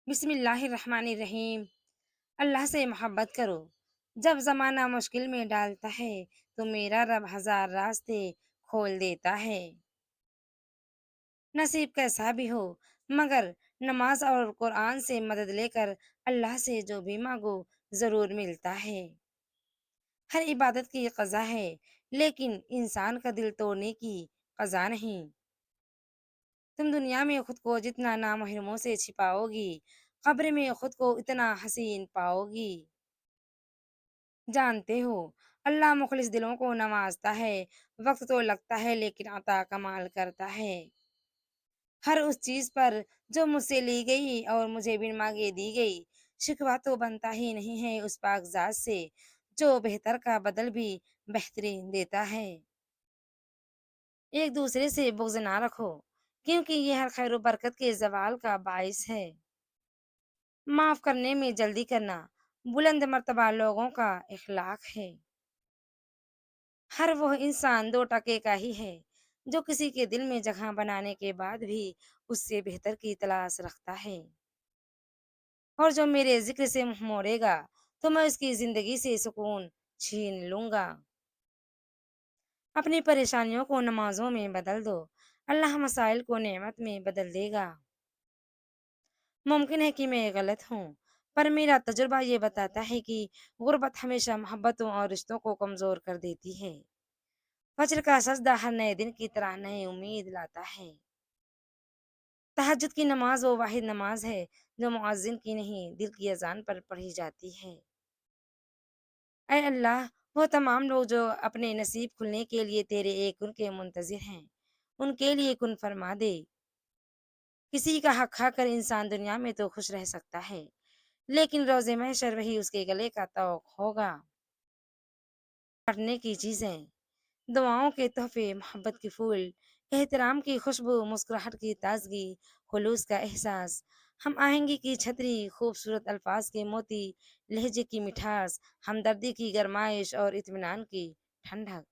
بسم اللہ الرحمن الرحیم۔ اللہ سے محبت کرو۔ جب زمانہ مشکل میں ڈالتا ہے تو میرا رب ہزار راستے کھول دیتا ہے۔ نصیب کیسا بھی ہو مگر نماز اور قرآن سے مدد لے کر اللہ سے جو بھی مانگو ضرور ملتا ہے۔ ہر عبادت کی قضا ہے لیکن انسان کا دل توڑنے کی قضا نہیں۔ تم دنیا میں خود کو جتنا نامحرموں سے چھپاؤ گی قبر میں خود کو اتنا حسین پاؤ گی۔ جانتے ہو اللہ مخلص دلوں کو نوازتا ہے، وقت تو لگتا ہے لیکن عطا کمال کرتا ہے۔ ہر اس چیز پر جو مجھ سے لی گئی اور مجھے بن مانگے دی گئی، شکوہ تو بنتا ہی نہیں ہے اس پاک ذات سے جو بہتر کا بدل بھی بہترین دیتا ہے۔ ایک دوسرے سے بغض نہ رکھو کیونکہ یہ ہر خیر و برکت کے زوال کا باعث ہے۔ معاف کرنے میں جلدی کرنا بلند مرتبہ لوگوں کا اخلاق ہے۔ ہر وہ انسان دو ٹکے کا ہی ہے جو کسی کے دل میں جگہ بنانے کے بعد بھی اس سے بہتر کی تلاش رکھتا ہے، اور جو میرے ذکر سے منہ موڑے گا تو میں اس کی زندگی سے سکون چھین لوں گا۔ اپنی پریشانیوں کو نمازوں میں بدل دو، اللہ مسائل کو نعمت میں بدل دے گا۔ ممکن ہے کہ میں غلط ہوں پر میرا تجربہ یہ بتاتا ہے کہ غربت ہمیشہ محبتوں اور رشتوں کو کمزور کر دیتی ہے۔ فجر کا سجدہ ہر نئے دن کی طرح نئی امید لاتا ہے۔ تہجد کی نماز وہ واحد نماز ہے جو مؤذن کی نہیں دل کی اذان پر پڑھی جاتی ہے۔ اے اللہ، وہ تمام لوگ جو اپنے نصیب کھلنے کے لیے تیرے ایک کن کے منتظر ہیں ان کے لیے کن فرما دے۔ کسی کا حق کھا کر انسان دنیا میں تو خوش رہ سکتا ہے لیکن روز محشر وہی اس کے گلے کا طوق ہوگا۔ پڑھنے کی چیزیں، دعاؤں کے تحفے، محبت کے پھول، احترام کی خوشبو، مسکراہٹ کی تازگی، خلوص کا احساس، ہم آہنگی کی چھتری، خوبصورت الفاظ کے موتی، لہجے کی مٹھاس، ہمدردی کی گرمائش اور اطمینان کی ٹھنڈک۔